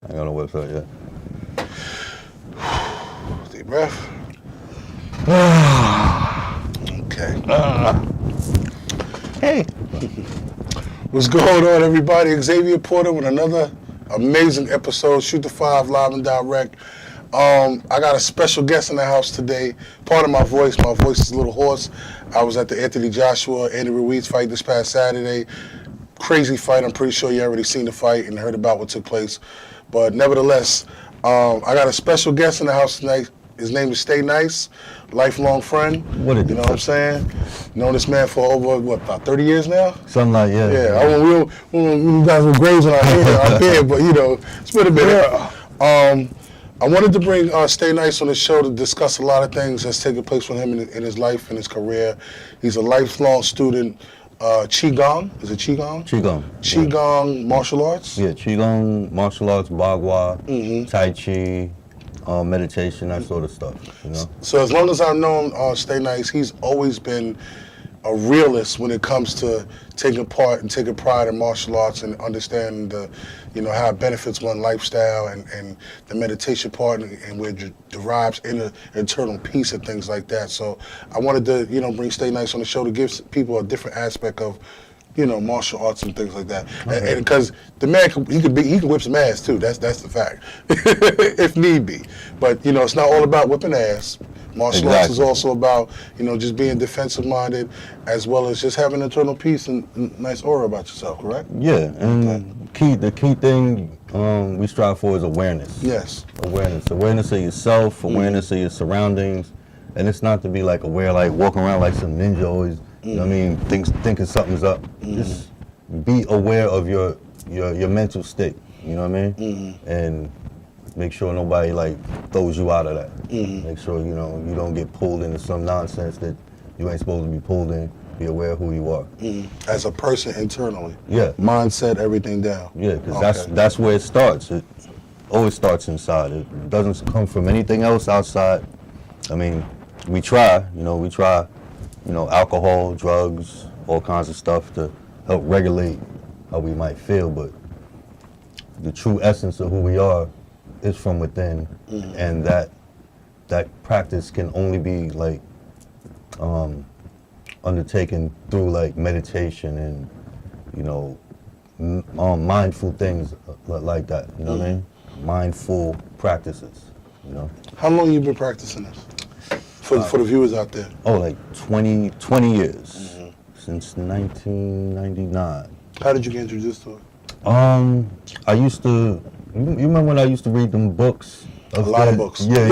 I ain't got no website yet. Deep breath. Okay. Hey. What's going on, everybody? Xavier Porter with another amazing episode, Shoot the Five Live and Direct. I got a special guest in the house today. Part of my voice is a little hoarse. I was at the Anthony Joshua, Andy Ruiz fight this past Saturday. Crazy fight. I'm pretty sure you already seen the fight and heard about what took place. But nevertheless, I got a special guest in the house tonight. His name is Stai Nyce, lifelong friend. What is you know what I'm saying? Known this man for over, about 30 years now? Something like, yeah. Yeah, we got some graves on our head, but, it's been a minute. I wanted to bring Stai Nyce on the show to discuss a lot of things that's taken place with him in his life and his career. He's a lifelong student. Qigong, is it Qigong? Qigong. Qigong martial arts? Yeah, Qigong, martial arts, Bagua, Tai Chi, meditation, that sort of stuff, So as long as I've known Stai Nyce, he's always been a realist when it comes to taking part and taking pride in martial arts and understanding how it benefits one lifestyle and the meditation part and where it derives inner internal peace and things like that. So I wanted to, bring Stai Nyce on the show to give people a different aspect of, martial arts and things like that. Okay. And because the man, he can whip some ass too. That's the fact, if need be. But it's not all about whipping ass. Martial arts is also about, just being defensive-minded, as well as just having internal peace and nice aura about yourself, correct? Yeah, and the key thing we strive for is awareness. Yes. Awareness of yourself, awareness of your surroundings, and it's not to be like aware, like walking around like some ninja always, thinking something's up. Just be aware of your mental state, you know what I mean? And make sure nobody throws you out of that. Make sure you don't get pulled into some nonsense that you ain't supposed to be pulled in. Be aware of who you are. As a person internally. Yeah. Mindset, everything down. Yeah, because that's where it starts. It always starts inside. It doesn't come from anything else outside. I mean, we try alcohol, drugs, all kinds of stuff to help regulate how we might feel, but the true essence of who we are is from within, and that practice can only be undertaken through meditation and mindful things like that. You know what I mean? Mindful practices. How long you been practicing this? For the viewers out there. Oh, 20 years since 1999. How did you get introduced to it? I used to. You remember when I used to read them books? A lot of books. Yeah.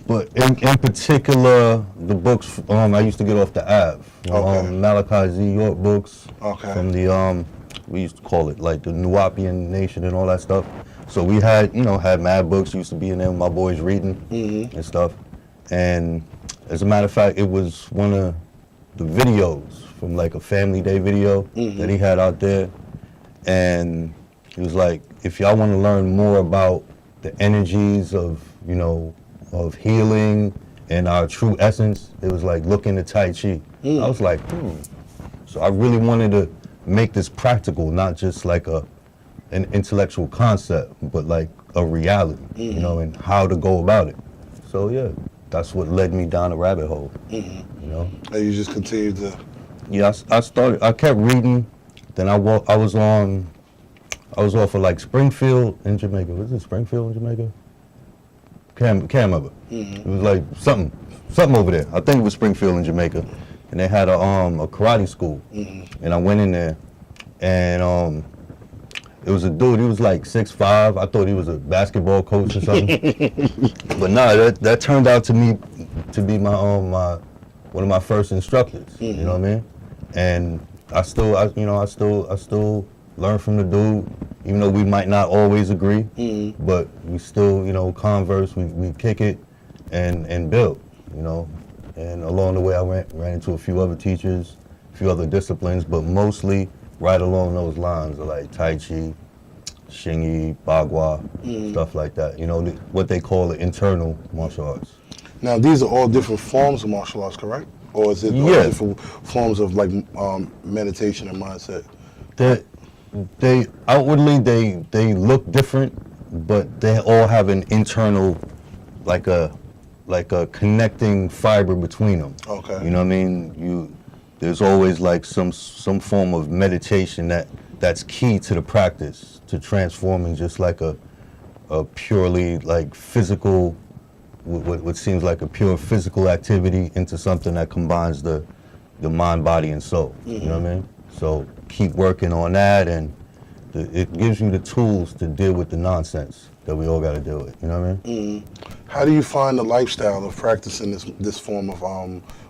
But in particular, the books I used to get off the Ave. Malachi Z. York books. Okay. From the we used to call it the Nuwapian Nation and all that stuff. So we had mad books. Used to be in there with my boys reading and stuff. And as a matter of fact, it was one of the videos from a Family Day video that he had out there, and he was like, if y'all want to learn more about the energies of healing and our true essence, it was look into Tai Chi. I was like, So I really wanted to make this practical, not just an intellectual concept, but a reality, and how to go about it. So yeah, that's what led me down a rabbit hole. And you just continued to. Yeah, I kept reading. Then I was off of Springfield in Jamaica. Was it Springfield in Jamaica? Can't remember. It was something over there. I think it was Springfield in Jamaica, and they had a karate school, and I went in there, and it was a dude. He was 6'5". I thought he was a basketball coach or something, but nah, that turned out to be my one of my first instructors. You know what I mean? And I still learn from the dude, even though we might not always agree, but we still, converse, we kick it and build, And along the way, I ran into a few other teachers, a few other disciplines, but mostly right along those lines of Tai Chi, Xingyi, Bagua, stuff like that. What they call the internal martial arts. Now, these are all different forms of martial arts, correct? Or is it all different forms of meditation and mindset? they outwardly they look different, but they all have an internal, like a connecting fiber between them. Okay. You know what I mean? There's always like some form of meditation that's key to the practice, to transforming just like a purely like physical, what seems like a pure physical activity into something that combines the mind, body, and soul. You know what I mean? So keep working on that, and it gives you the tools to deal with the nonsense that we all got to deal with. You know what I mean? How do you find the lifestyle of practicing this form of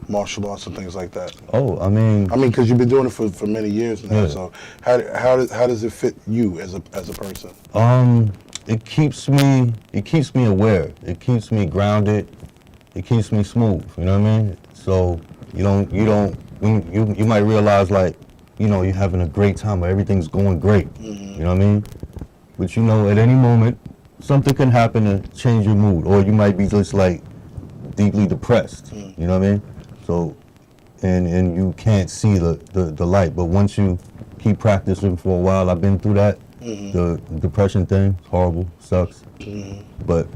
martial arts and things like that? Oh, I mean, because you've been doing it for many years now. Yeah. So how does it fit you as a person? it keeps me aware. It keeps me grounded. It keeps me smooth. You know what I mean? So you might realize, like, you're having a great time or everything's going great. You know what I mean? But at any moment something can happen to change your mood, or you might be just like deeply depressed. You know what I mean? So and you can't see the light. But once you keep practicing for a while, I've been through that. The depression thing, horrible, sucks. But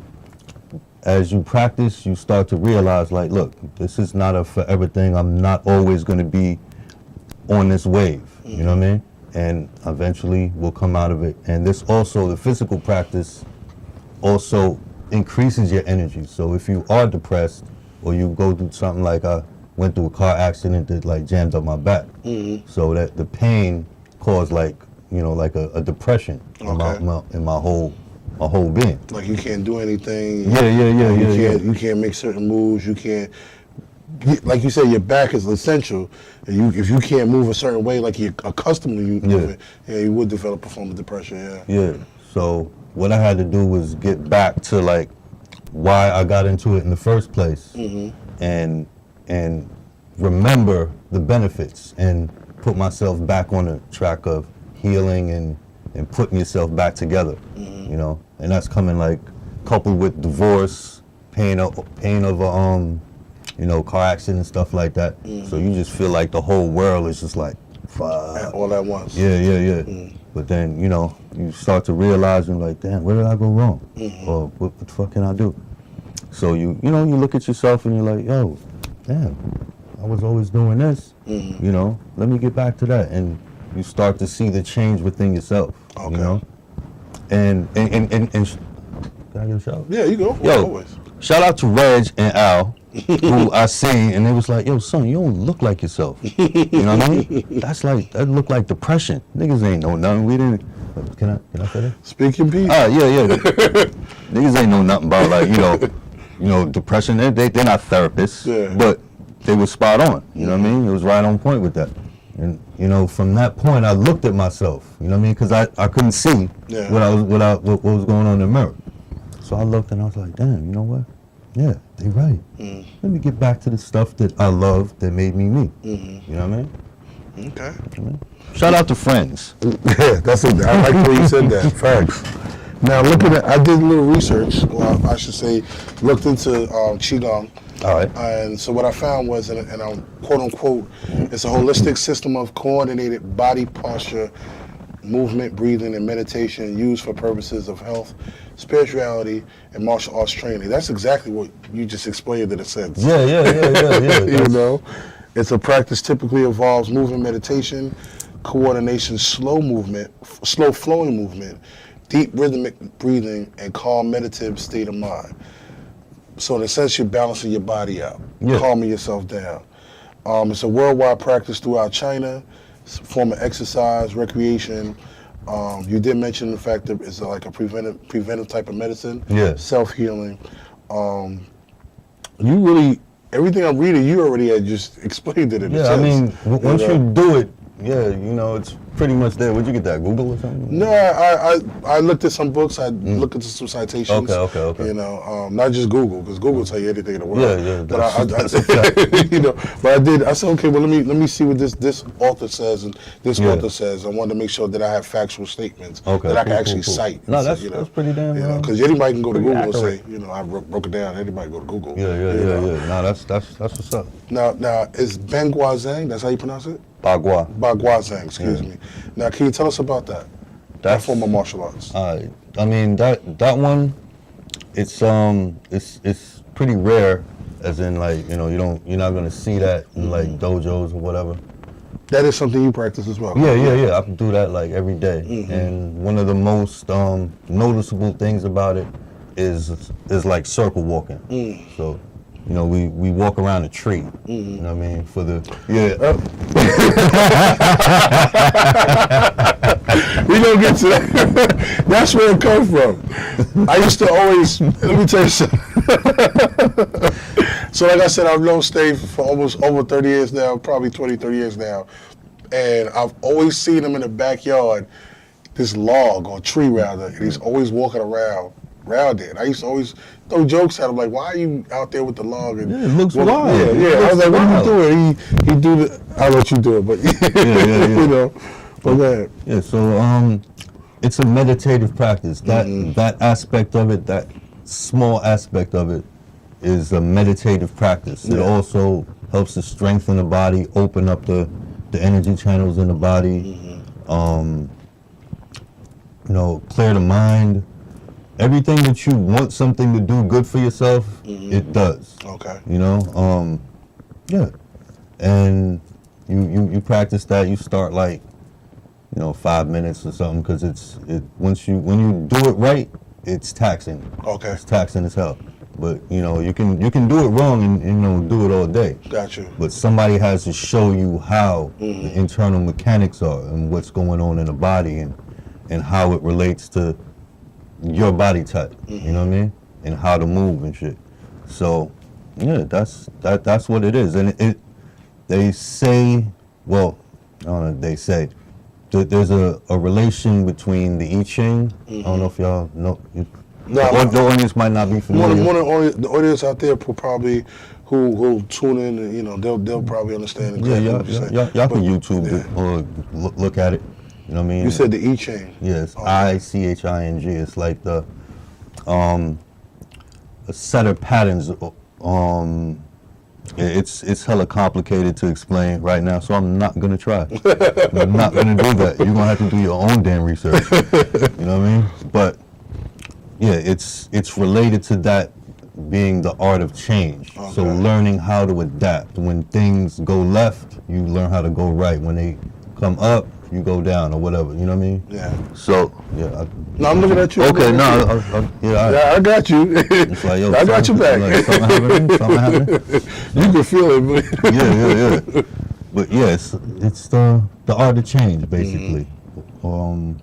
as you practice, you start to realize, like, look, this is not a forever thing. I'm not always going to be on this wave. You know what I mean? And eventually we'll come out of it. And this also, the physical practice also increases your energy. So if you are depressed, or you go through something like I went through a car accident that like jammed up my back, so that the pain caused like a depression in my whole being. Like you can't do anything. You can't make certain moves. You can't. Like you said, your back is essential. And if you can't move a certain way, like you're accustomed to moving, you would develop a form of depression. Yeah. So what I had to do was get back to like why I got into it in the first place, and remember the benefits, and put myself back on the track of healing and putting yourself back together. And that's coming like coupled with divorce, pain of car accident and stuff like that. So you just feel like the whole world is just like, fuck. All at once. Yeah. But then, you start to realize, you're like, damn, where did I go wrong? Or what the fuck can I do? So you look at yourself and you're like, yo, damn, I was always doing this. Let me get back to that. And you start to see the change within yourself. Okay. And can I get a shout? Yeah, you go. Yo, always. Shout out to Reg and Al, who I seen, and they was like, yo, son, you don't look like yourself. You know what I mean? That look like depression. Niggas ain't know nothing. We didn't. Can I say that? Speak in peace. Yeah. Niggas ain't know nothing about like depression. They're not therapists, but they were spot on. You know what I mean? It was right on point with that. And from that point, I looked at myself. You know what I mean? Because I couldn't see what was going on in the mirror. So I looked and I was like, damn, you know what? Yeah, they right. Let me get back to the stuff that I love that made me me. You know what I mean? Okay. You know? Shout out to Friends. Yeah, that's it. I like the way you said that. Facts. Now, I did a little research. Well, I should say, looked into Qigong. All right. And so what I found was, and I'm quote unquote, it's a holistic system of coordinated body posture, movement, breathing, and meditation used for purposes of health, spirituality, and martial arts training. That's exactly what you just explained in a sense. Yeah. It's a practice typically involves movement meditation, coordination, slow flowing movement, deep rhythmic breathing, and calm meditative state of mind. So in a sense, you're balancing your body out, calming yourself down. It's a worldwide practice throughout China. It's a form of exercise, recreation. You did mention the fact that it's like a preventive type of medicine. Yeah. Self-healing. Everything I'm reading, you already had just explained it in a sense. I mean, once you do it, it's pretty much there. Where'd you get that? Google or something? No, I looked at some books. I looked into some citations. Okay. Not just Google, because Google will tell you anything in the world. Yeah. But I said, okay, well, let me see what this author says and this author says. I wanted to make sure that I have factual statements that I can actually cite. No, that's pretty damn. Because anybody can go to Google and say, I broke it down. Anybody go to Google. Yeah. No, that's what's up. Now is Ben Guazhang, that's how you pronounce it? Bagua Guazhang, excuse me. Now, can you tell us about that? That form of martial arts. I mean that one, it's pretty rare, as in like you're not gonna see that in like dojos or whatever. That is something you practice as well. Yeah. I can do that like every day. And one of the most noticeable things about it is like circle walking. So, we walk around a tree. You know what I mean? For the We gonna get to that. That's where it comes from. I used to always, let me tell you something. So like I said, I've known Stai for almost over 30 years now, probably 20, 30 years now. And I've always seen him in the backyard, this log or tree rather, and he's always walking around it. And I used to always throw jokes at him like, "Why are you out there with the log?" And it looks wild. Yeah. I was like, "What are you doing?" He do the. I'll let you do it, but yeah. But go ahead. Yeah. So it's a meditative practice. That aspect of it, that small aspect of it, is a meditative practice. It also helps to strengthen the body, open up the energy channels in the body, clear the mind. Everything that you want something to do good for yourself, it does. Okay. Yeah. And you practice that. You start like 5 minutes or something, because when you do it right, it's taxing. Okay. It's taxing as hell. But you can do it wrong and do it all day. Got you. But somebody has to show you how the internal mechanics are and what's going on in the body and how it relates to your body type. You know what I mean? And how to move and shit. So yeah, that's what it is. And they say, well, I don't know if they say, that there's a relation between the I Ching. I don't know if y'all know. The audience might not be familiar. The audience out there who tune in, and they'll probably understand exactly what you're saying. Y'all can YouTube it or look at it. You know what I mean? You said the I Ching. Yes, ICHING. It's like a set of patterns. It's hella complicated to explain right now, so I'm not gonna try. I'm not gonna do that. You're gonna have to do your own damn research. You know what I mean? But yeah, it's related to that being the art of change. Okay. So learning how to adapt. When things go left, you learn how to go right. When they come up, you go down or whatever. You know what I mean? Yeah. So yeah. No, I'm looking at you. Okay, I got you. It's like, yo, I got your back. Like, something happening. You can feel it, but yeah. But yeah, it's the art of change basically, and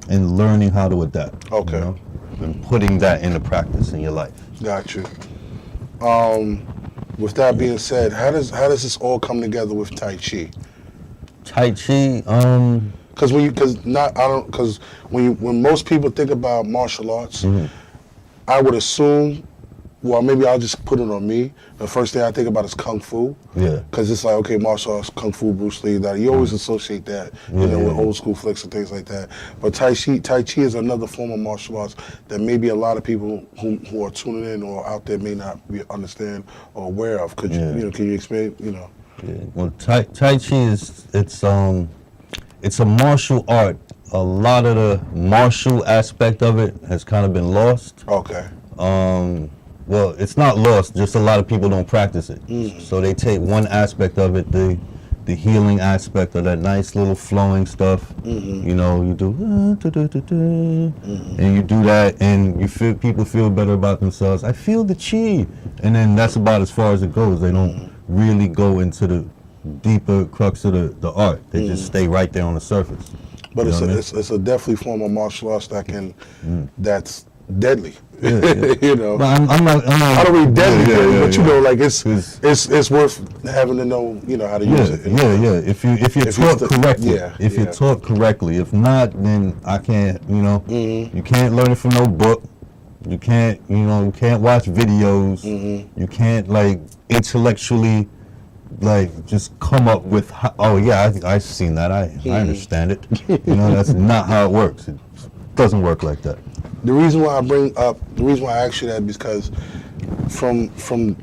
learning how to adapt. Okay. And putting that into practice in your life. Got you. With that being said, how does this all come together with Tai Chi? Tai Chi, because when most people think about martial arts, I would assume, well, maybe I'll just put it on me. The first thing I think about is Kung Fu. Yeah. Because it's like, okay, martial arts, Kung Fu, Bruce Lee, that you always associate that, with old school flicks and things like that. But Tai Chi is another form of martial arts that maybe a lot of people who are tuning in or out there may not understand or aware of. Could you, can you explain, Yeah. Well, Tai Chi is it's a martial art. A lot of the martial aspect of it has kind of been lost. Okay. Well, it's not lost, just a lot of people don't practice it. So they take one aspect of it, the healing aspect of that nice little flowing stuff. You do and you do that, and people feel better about themselves. I feel the chi, and then that's about as far as it goes. They don't really go into the deeper crux of the art. They just stay right there on the surface. But it's a definitely form of martial arts that's deadly. Yeah. But I'm not. I don't mean deadly, but like it's worth having to know how to use it. Yeah. If you're taught correctly, you're taught correctly. If not, then I can't. You can't learn it from no book. You can't. You can't watch videos. You can't intellectually just come up with. I've seen that. I understand it. That's not how it works. It doesn't work like that. The reason why I ask you that is because from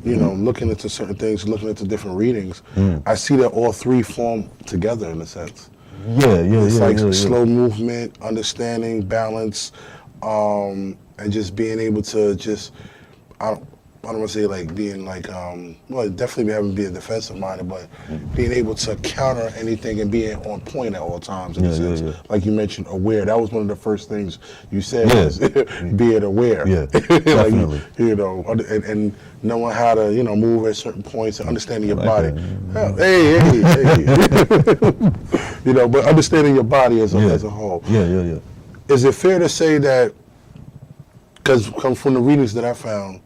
looking into certain things, looking into different readings, I see that all three form together in a sense. It's like yeah. slow movement, understanding, balance, and just being able to just, I don't want to say like being like, well, definitely having being defensive minded, but being able to counter anything and being on point at all times in a sense. Like you mentioned, aware. That was one of the first things you said was being aware. Yeah, definitely. Like, you know, and knowing how to, you know, move at certain points and understanding your body. Hey. You know, but understanding your body as a whole. Yeah. Is it fair to say that, because come from the readings that I found,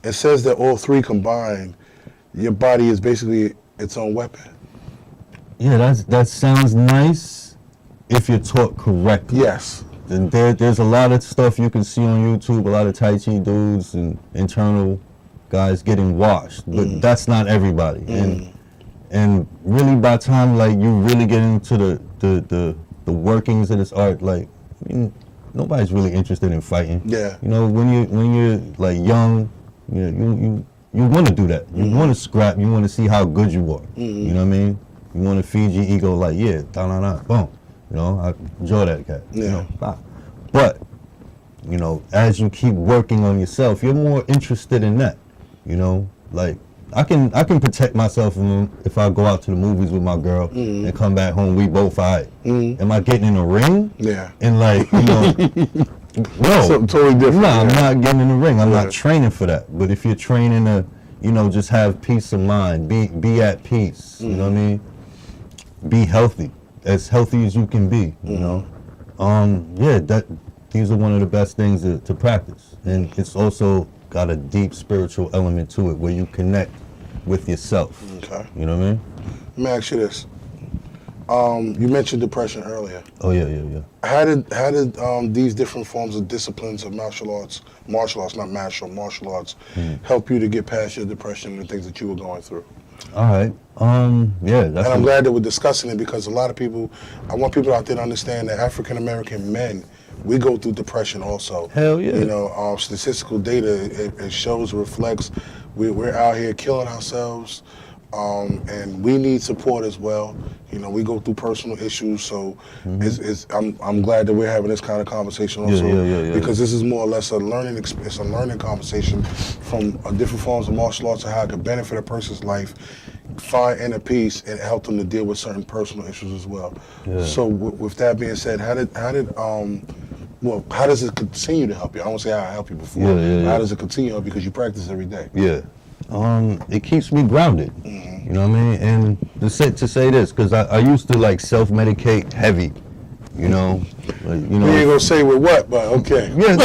it says that all three combined, your body is basically its own weapon. Yeah, that sounds nice if you're taught correctly. Yes. And there's a lot of stuff you can see on YouTube, a lot of Tai Chi dudes and internal guys getting washed, but that's not everybody. And really, by the time like you really get into the workings of this art, like nobody's really interested in fighting. Yeah. You know, when you're like young, you want to do that. You want to scrap. You want to see how good you are. You know what I mean? You want to feed your ego like, yeah, boom. You know, I enjoy that cat. Yeah. You know, bye. But you know, as you keep working on yourself, you're more interested in that. You know, like I can protect myself if I go out to the movies with my girl and come back home, we both fight. Am I getting in a ring? Yeah. And like, you know, no. Something totally different. No, I'm not getting in the ring. I'm not training for that. But if you're training to, you know, just have peace of mind, be at peace, you know what I mean? Be healthy as you can be, you know? These are one of the best things to practice. And it's also got a deep spiritual element to it where you connect with yourself. Okay. You know what I mean? Let me ask you this. You mentioned depression earlier. Oh yeah. How did these different forms of disciplines of martial arts, help you to get past your depression and the things that you were going through? All right. And I'm glad that we're discussing it because a lot of people, I want people out there to understand that African American men, we go through depression also. Hell yeah. You know, statistical data, it shows, reflects, we're out here killing ourselves, and we need support as well. You know, we go through personal issues, so I'm glad that we're having this kind of conversation also, because this is more or less a learning conversation from different forms of martial arts and how it could benefit a person's life, find inner peace, and help them to deal with certain personal issues as well. Yeah. So with that being said, how does it continue to help you? I won't say how it helped you before. How does it continue to help you because you practice every day? Yeah. It keeps me grounded. You know what I mean? And to say this, because I used to like self-medicate heavy. You know, like, you know. You ain't gonna say with what, but okay. Yeah,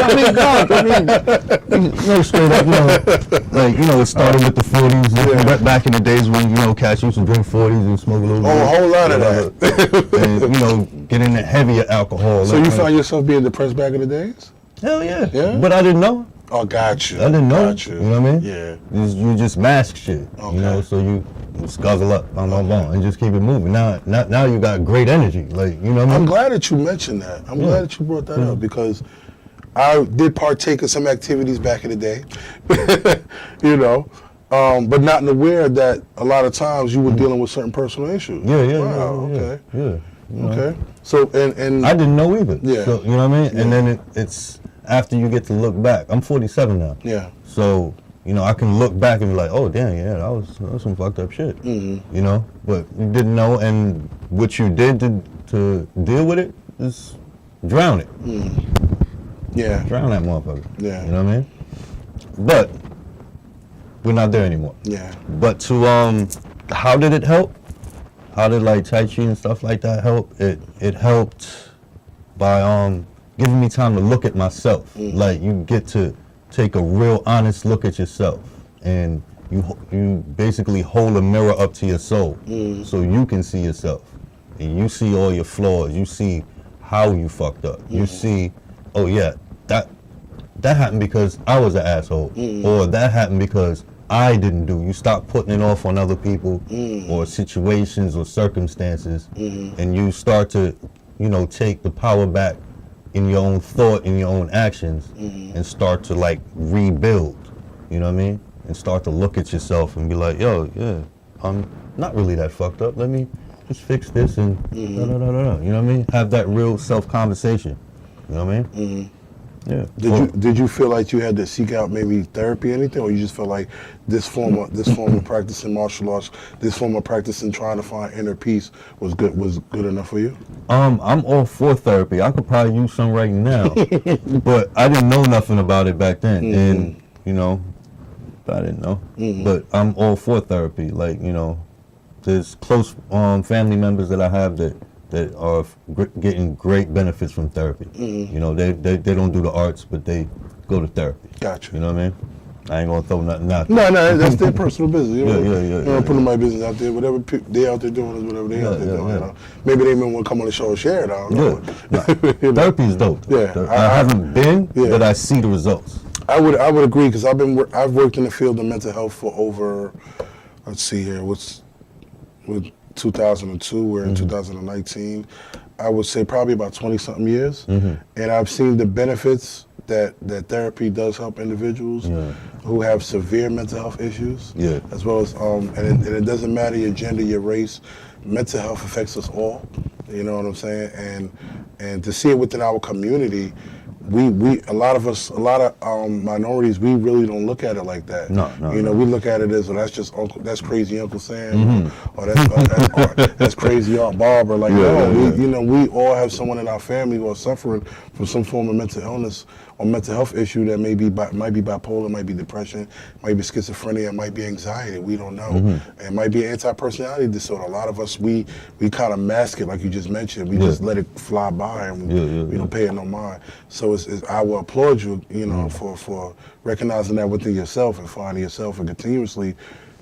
straight up, you know, like, you know, it started with the 40s, back in the days when, you know, cats used to drink 40s and smoke a little bit. Oh, a whole lot of that. And, you know, get into heavier alcohol. So you found yourself being depressed back in the days? Hell yeah. But I didn't know. Oh, got you. I didn't know. You know what I mean? Yeah. You just mask shit. Okay. You know, so you guzzle up, and just keep it moving. Now you got great energy. Like, you know what I mean? I'm glad that you mentioned that. I'm glad that you brought that up because I did partake in some activities back in the day. You know, but not aware that a lot of times you were dealing with certain personal issues. Okay. Okay. So and I didn't know either. Yeah. So, you know what I mean? And then it's after you get to look back. I'm 47 now. Yeah. So, you know, I can look back and be like, oh, damn, yeah, that was some fucked up shit. You know? But you didn't know, and what you did to deal with it is drown it. Yeah. Drown that motherfucker. Yeah. You know what I mean? But we're not there anymore. Yeah. But how did it help? How did like Tai Chi and stuff like that help? It helped by giving me time to look at myself. Like, you get to take a real honest look at yourself, and you basically hold a mirror up to your soul, so you can see yourself, and you see all your flaws. You see how you fucked up. You see, oh yeah, that happened because I was an asshole, or that happened because I didn't do. You stop putting it off on other people or situations or circumstances, and you start to, you know, take the power back in your own thought, in your own actions, and start to like rebuild, you know what I mean? And start to look at yourself and be like, yo, yeah, I'm not really that fucked up. Let me just fix this and da, da, da, da, da. You know what I mean? Have that real self-conversation. You know what I mean? Yeah. Did you feel like you had to seek out maybe therapy or anything, or you just felt like this form of practicing martial arts, this form of practicing trying to find inner peace was good enough for you? I'm all for therapy. I could probably use some right now, but I didn't know nothing about it back then, and you know, I didn't know. But I'm all for therapy. Like, you know, there's close family members that I have that are getting great benefits from therapy. You know, they don't do the arts, but they go to therapy. Gotcha. You know what I mean? I ain't gonna throw nothing out there. No, that's their personal business. You know, you know, putting my business out there. Whatever they out there doing is whatever they out there doing. You know? Maybe they may want to come on the show and share it. I don't know. You know? Therapy is dope. Yeah, I haven't been, but I see the results. I would agree, because I've worked in the field of mental health for over, let's see here, with 2002, we're in 2019. I would say probably about 20-something years, and I've seen the benefits that therapy does help individuals who have severe mental health issues, as well as and it doesn't matter your gender, your race. Mental health affects us all. You know what I'm saying? And to see it within our community. A lot of minorities, we really don't look at it like that. No. You know, we look at it as, that's crazy Uncle Sam, or that's crazy Aunt Barbara. Like, we all have someone in our family who are suffering from some form of mental illness or mental health issue that might be bipolar, might be depression, might be schizophrenia, might be anxiety. We don't know. It might be an anti-personality disorder. A lot of us, we kind of mask it, like you just mentioned. We just let it fly by, and we don't pay it no mind. So I will applaud you, you know, for recognizing that within yourself and finding yourself and continuously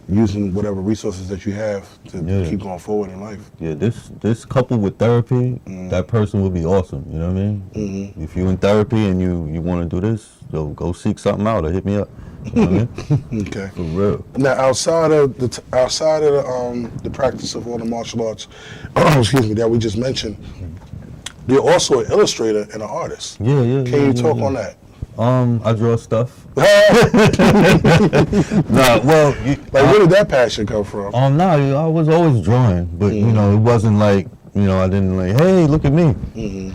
using whatever resources that you have to keep going forward in life. Yeah, this coupled with therapy, that person will be awesome. You know what I mean? If you're in therapy and you want to do this, go seek something out or hit me up. You know what I mean? Okay. For real. Now, outside of the practice of all the martial arts, excuse me, that we just mentioned, you're also an illustrator and an artist. Yeah. Can you talk on that? I draw stuff. Where did that passion come from? I was always drawing, but you know, it wasn't like, you know, I didn't like, hey, look at me.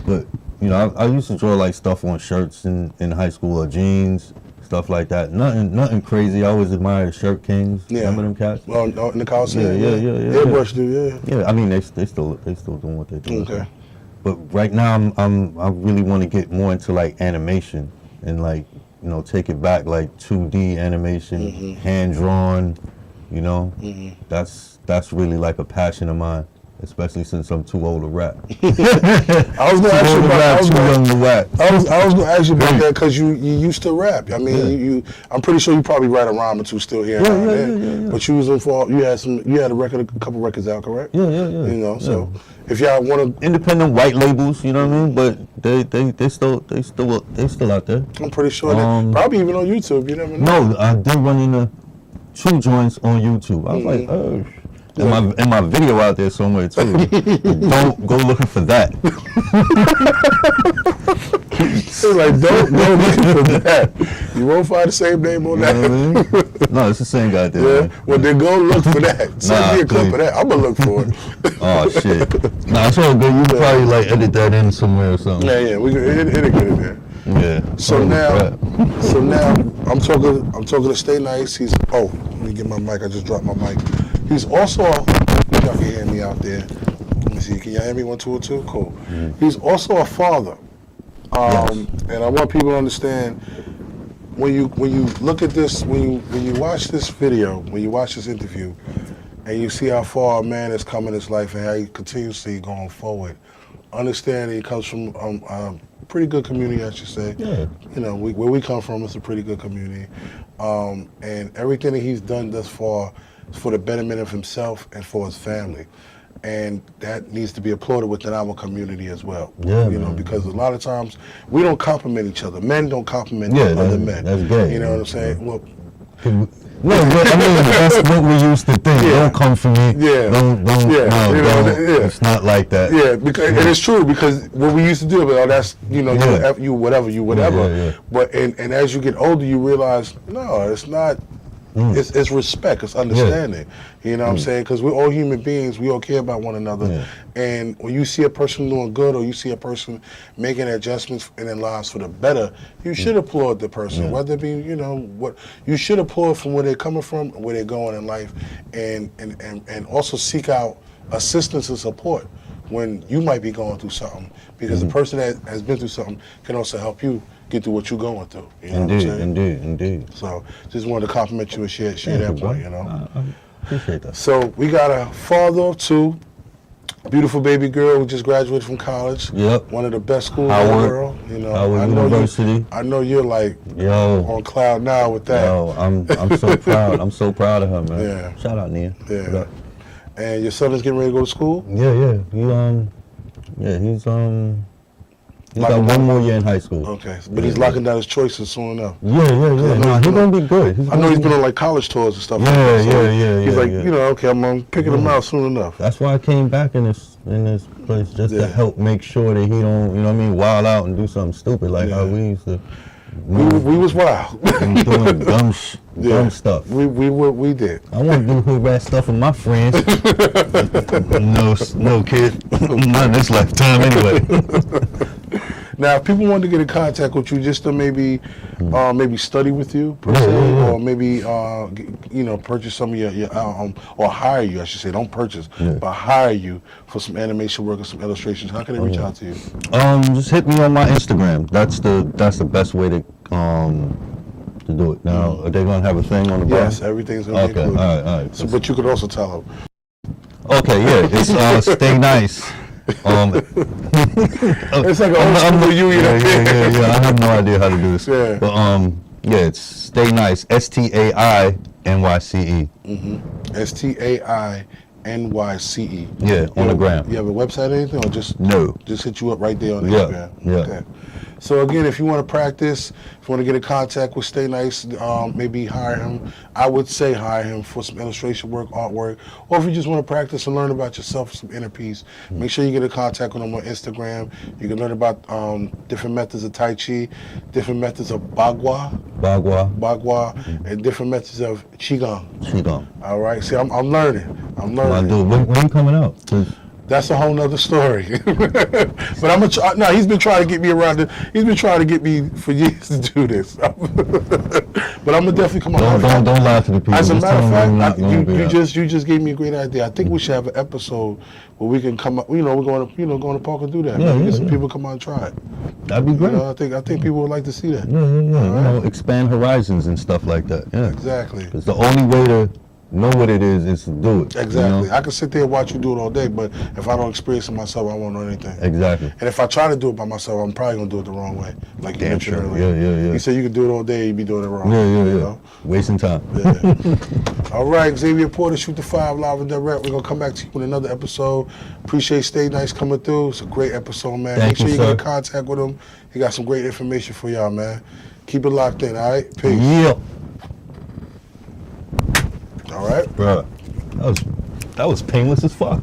But you know, I used to draw like stuff on shirts in high school or jeans, stuff like that. Nothing crazy. I always admired Shirt Kings. Remember them cats? Well, in the Coliseum. Yeah. Airbrush dude. Yeah, I mean, they still doing what they do. Okay. But right now, I really want to get more into like animation and like, you know, take it back, like 2D animation, hand drawn. You know, that's really like a passion of mine, especially since I'm too old to rap. I was gonna ask you about that, because you used to rap. I mean, I'm pretty sure you probably write a rhyme or two still here. Yeah. But you had a couple records out, correct? Yeah. You know, so if y'all want to, independent white labels, you know what I mean? But they still out there. I'm pretty sure that probably even on YouTube. You never know. No, I did run into 2 joints on YouTube. I was like, oh. And my video out there somewhere too. Don't go looking for that. It's like, don't go looking for that. You won't find the same name on that. You know what I mean? No, it's the same guy there. Yeah. Well, then go look for that. Send me a clip of that. I'm gonna look for it. Oh shit. Nah, it's all good. You can probably like edit that in somewhere or something. Yeah. It'll get in there. Yeah. So now I'm talking to Stai Nyce. Let me get my mic. I just dropped my mic. He's also, y'all can hear me out there. Let me see. Can y'all hear me? 1, 2, or 2? Cool. He's also a father. And I want people to understand, when you look at this, when you watch this video, when you watch this interview, and you see how far a man has come in his life and how he continuously going forward, understand he comes from a pretty good community, I should say. Yeah. You know, where we come from is a pretty good community. And everything that he's done thus far is for the betterment of himself and for his family. And that needs to be applauded within our community as well. Yeah, you know, because a lot of times we don't compliment each other. Men don't compliment other men. That's gay. You know what I'm saying? Well, no, I mean, that's what we used to think. Don't come for me. It's not like that. Yeah, because and it's true, because what we used to do, that's, you know, you whatever. But and as you get older, you realize, no, it's not It's respect. It's understanding. You know what I'm saying? Because we're all human beings. We all care about one another. Yeah. And when you see a person doing good, or you see a person making adjustments in their lives for the better, you should applaud the person. Whether it be, you know, what you should applaud from where they're coming from, where they're going in life, and also seek out assistance and support when you might be going through something, because the person that has been through something can also help you get through what you're going through. You know what I'm saying? Indeed. So just wanted to compliment you and share that point, you know. I appreciate that. So we got a father of two, beautiful baby girl who just graduated from college. Yep. One of the best schools in the Howard. world. You know, Howard University. I know you're like on cloud now with that. Yo, I'm so proud. I'm so proud of her, man. Yeah. Shout out, Nia. Yeah. And your son is getting ready to go to school? Yeah. He's got one more year in high school. Okay, but he's locking down his choices soon enough. Yeah. Nah, he's gonna be good. I know he's been on like college tours and stuff. Yeah. He's like, you know, okay, I'm picking him out soon enough. That's why I came back in this place, just to help make sure that he don't, you know what I mean, wild out and do something stupid like how we used to. We was wild. And doing dumb stuff. We did. I want to do hood rat stuff with my friends. no kid, not in this lifetime anyway. Now, if people wanted to get in contact with you, just to maybe study with you, per se, or maybe purchase some of your or hire you, I should say, don't purchase, but hire you for some animation work or some illustrations. How can they reach out to you? Just hit me on my Instagram. That's the best way to do it. Now, are they gonna have a thing on the bottom? Yes, everything's gonna be included. All right. So, but you could also tell them. Okay, yeah, it's Stai Nyce. It's like an old school you, yeah. I have no idea how to do this. Yeah. But it's Stai Nyce, STAINYCE. STAINYCE. Yeah, on the gram. You have a website or anything, or just hit you up right there on Instagram? Yeah. Okay. So again, if you want to practice, if you want to get in contact with Stai Nyce, maybe hire him. I would say hire him for some illustration work, artwork, or if you just want to practice and learn about yourself, some inner peace, make sure you get in contact with him on Instagram. You can learn about different methods of Tai Chi, different methods of Bagua, and different methods of Qigong. All right. See, I'm learning. Well, dude, when are you coming out? That's a whole nother story. But I'm gonna try. No, he's been trying to get me around. He's been trying to get me for years to do this. But I'm gonna definitely come on. Don't lie to the people. As a matter of fact, you just gave me a great idea. I think we should have an episode where we can come up. You know, we're going to go to the park and do that. Get some people come out and try it. That'd be great. You know, I think people would like to see that. Yeah. You know, expand horizons and stuff like that. Yeah. Exactly. Because the only way to know what it is to do it. Exactly. You know? I can sit there and watch you do it all day, but if I don't experience it myself, I won't know anything. Exactly. And if I try to do it by myself, I'm probably going to do it the wrong way. Like you mentioned earlier. Yeah. You said you could do it all day, you'd be doing it wrong. Yeah. You know? Wasting time. Yeah. All right, Xavier Porter, Shoot the 5, live and direct. We're going to come back to you with another episode. Appreciate Stai Nyce coming through. It's a great episode, man. Make sure you get in contact with him. He got some great information for y'all, man. Keep it locked in, all right? Peace. Yeah. All right. Bro, that was painless as fuck.